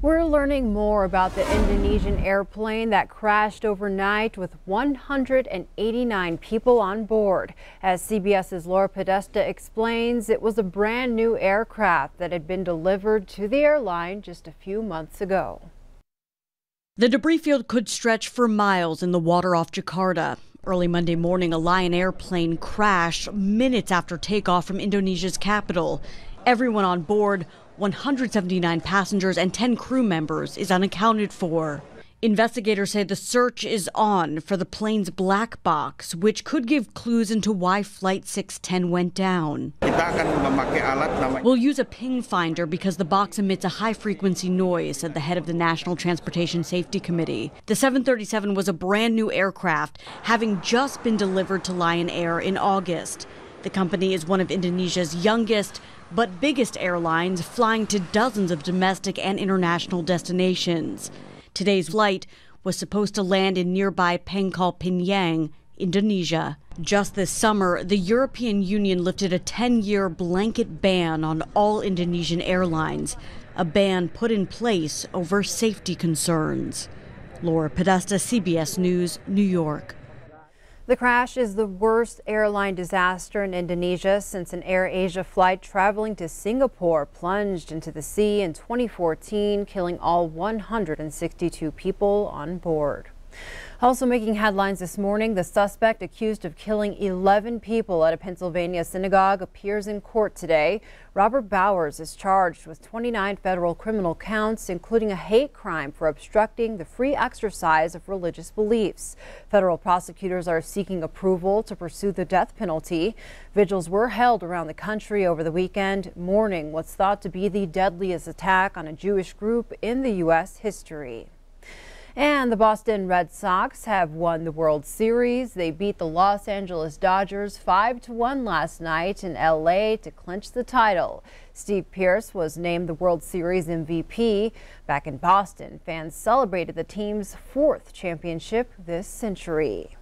We're learning more about the Indonesian airplane that crashed overnight with 189 people on board. As CBS's Laura Podesta explains, it was a brand new aircraft that had been delivered to the airline just a few months ago. The debris field could stretch for miles in the water off Jakarta. Early Monday morning, a Lion Air plane crashed minutes after takeoff from Indonesia's capital. Everyone on board, 179 passengers and 10 crew members, is unaccounted for. Investigators say the search is on for the plane's black box, which could give clues into why Flight 610 went down. We'll use a ping finder because the box emits a high-frequency noise, said the head of the National Transportation Safety Committee. The 737 was a brand new aircraft, having just been delivered to Lion Air in August. The company is one of Indonesia's youngest but biggest airlines, flying to dozens of domestic and international destinations. Today's flight was supposed to land in nearby Pangkal Pinang, Indonesia. Just this summer, the European Union lifted a 10-year blanket ban on all Indonesian airlines, a ban put in place over safety concerns. Laura Podesta, CBS News, New York. The crash is the worst airline disaster in Indonesia since an AirAsia flight traveling to Singapore plunged into the sea in 2014, killing all 162 people on board. Also making headlines this morning, the suspect accused of killing 11 people at a Pennsylvania synagogue appears in court today. Robert Bowers is charged with 29 federal criminal counts, including a hate crime for obstructing the free exercise of religious beliefs. Federal prosecutors are seeking approval to pursue the death penalty. Vigils were held around the country over the weekend, mourning what's thought to be the deadliest attack on a Jewish group in the U.S. history. And the Boston Red Sox have won the World Series. They beat the Los Angeles Dodgers 5-1 last night in L.A. to clinch the title. Steve Pearce was named the World Series MVP. Back in Boston, fans celebrated the team's 4th championship this century.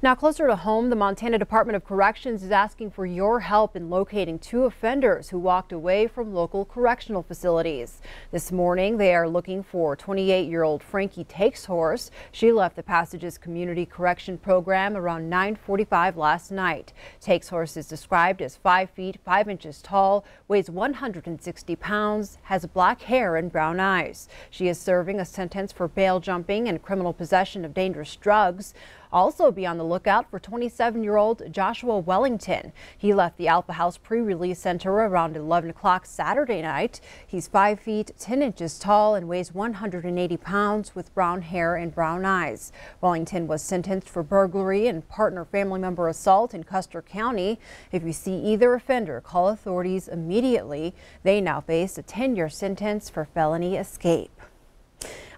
Now closer to home, the Montana Department of Corrections is asking for your help in locating 2 offenders who walked away from local correctional facilities. This morning, they are looking for 28-year-old Frankie Takeshorse. She left the Passages Community Correction Program around 9:45 last night. Takeshorse is described as 5 feet 5 inches tall, weighs 160 pounds, has black hair and brown eyes. She is serving a sentence for bail jumping and criminal possession of dangerous drugs. Also be on the lookout for 27-year-old Joshua Wellington. He left the Alpha House Pre-Release Center around 11 o'clock Saturday night. He's 5 feet 10 inches tall and weighs 180 pounds with brown hair and brown eyes. Wellington was sentenced for burglary and partner family member assault in Custer County. If you see either offender, call authorities immediately. They now face a 10-year sentence for felony escape.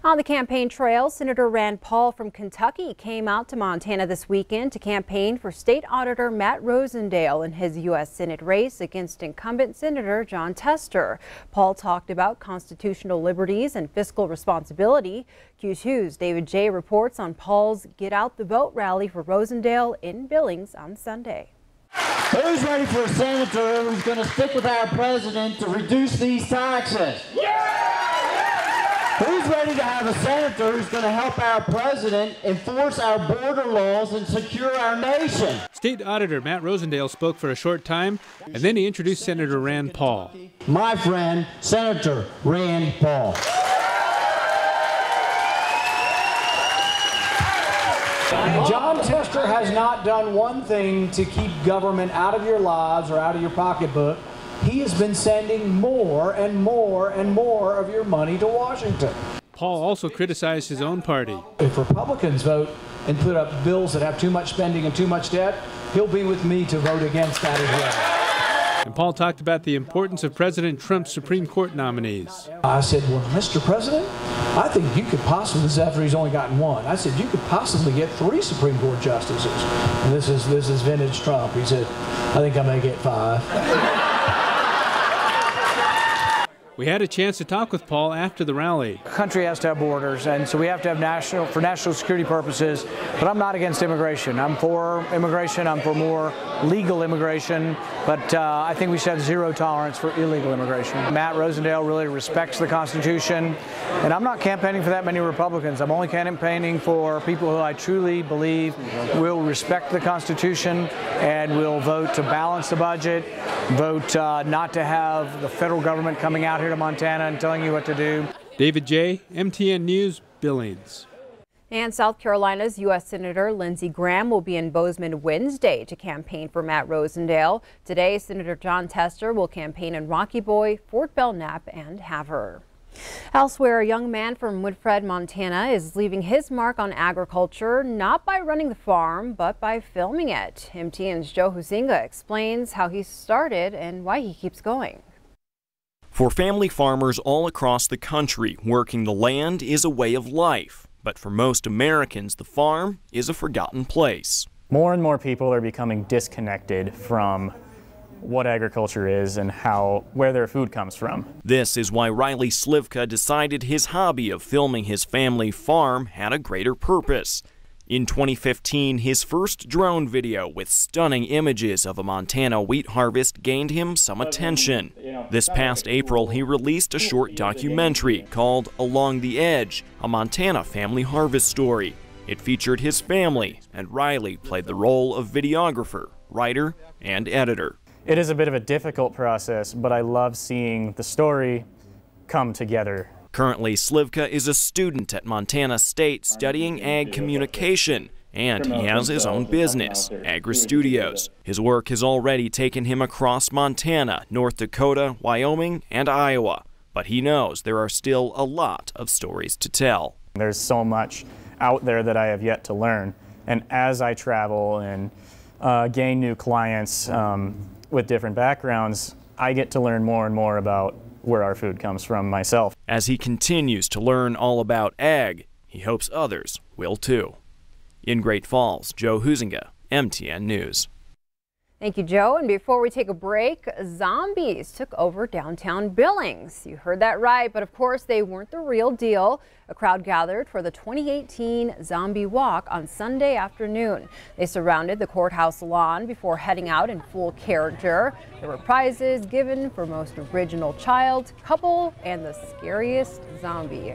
On the campaign trail, Senator Rand Paul from Kentucky came out to Montana this weekend to campaign for State Auditor Matt Rosendale in his U.S. Senate race against incumbent Senator John Tester. Paul talked about constitutional liberties and fiscal responsibility. Q2's David J. reports on Paul's Get Out the Vote rally for Rosendale in Billings on Sunday. Who's ready for a senator who's going to stick with our president to reduce these taxes? Who's ready to have a senator who's going to help our president enforce our border laws and secure our nation? State Auditor Matt Rosendale spoke for a short time, and then he introduced Senator Rand Paul. My friend, Senator Rand Paul. John Tester has not done one thing to keep government out of your lives or out of your pocketbook. He has been sending more and more and more of your money to Washington. Paul also criticized his own party. If Republicans vote and put up bills that have too much spending and too much debt, he'll be with me to vote against that as well. And Paul talked about the importance of President Trump's Supreme Court nominees. I said, well, Mr. President, I think you could possibly, this is after he's only gotten 1, I said, you could possibly get 3 Supreme Court justices. And this is vintage Trump. He said, I think I may get 5. We had a chance to talk with Paul after the rally. The country has to have borders, and so we have to have national security purposes, but I'm not against immigration. I'm for immigration. I'm for more legal immigration, but I think we should have zero tolerance for illegal immigration. Matt Rosendale really respects the Constitution, and I'm not campaigning for that many Republicans. I'm only campaigning for people who I truly believe will respect the Constitution and will vote to balance the budget, vote not to have the federal government coming out here to Montana and telling you what to do. David J., MTN News, Billings. And South Carolina's U.S. Senator Lindsey Graham will be in Bozeman Wednesday to campaign for Matt Rosendale. Today, Senator Jon Tester will campaign in Rocky Boy, Fort Belknap, and Havre. Elsewhere, a young man from Woodford, Montana is leaving his mark on agriculture, not by running the farm, but by filming it. MTN's Joe Huizinga explains how he started and why he keeps going. For family farmers all across the country, working the land is a way of life. But for most Americans, the farm is a forgotten place. More and more people are becoming disconnected from what agriculture is and where their food comes from. This is why Riley Slivka decided his hobby of filming his family farm had a greater purpose. In 2015, his first drone video with stunning images of a Montana wheat harvest gained him some attention. This past April, he released a short documentary called Along the Edge, a Montana family harvest story. It featured his family, and Riley played the role of videographer, writer, and editor. It is a bit of a difficult process, but I love seeing the story come together. Currently, Slivka is a student at Montana State studying ag communication, and he has his own business, Agri Studios. His work has already taken him across Montana, North Dakota, Wyoming, and Iowa. But he knows there are still a lot of stories to tell. There's so much out there that I have yet to learn, and as I travel and gain new clients with different backgrounds, I get to learn more and more about where our food comes from myself. As he continues to learn all about ag, he hopes others will too. In Great Falls, Joe Huizinga, MTN News. Thank you, Joe. And before we take a break, zombies took over downtown Billings. You heard that right, but of course they weren't the real deal. A crowd gathered for the 2018 Zombie Walk on Sunday afternoon. They surrounded the courthouse lawn before heading out in full character. There were prizes given for most original child, couple, and the scariest zombie.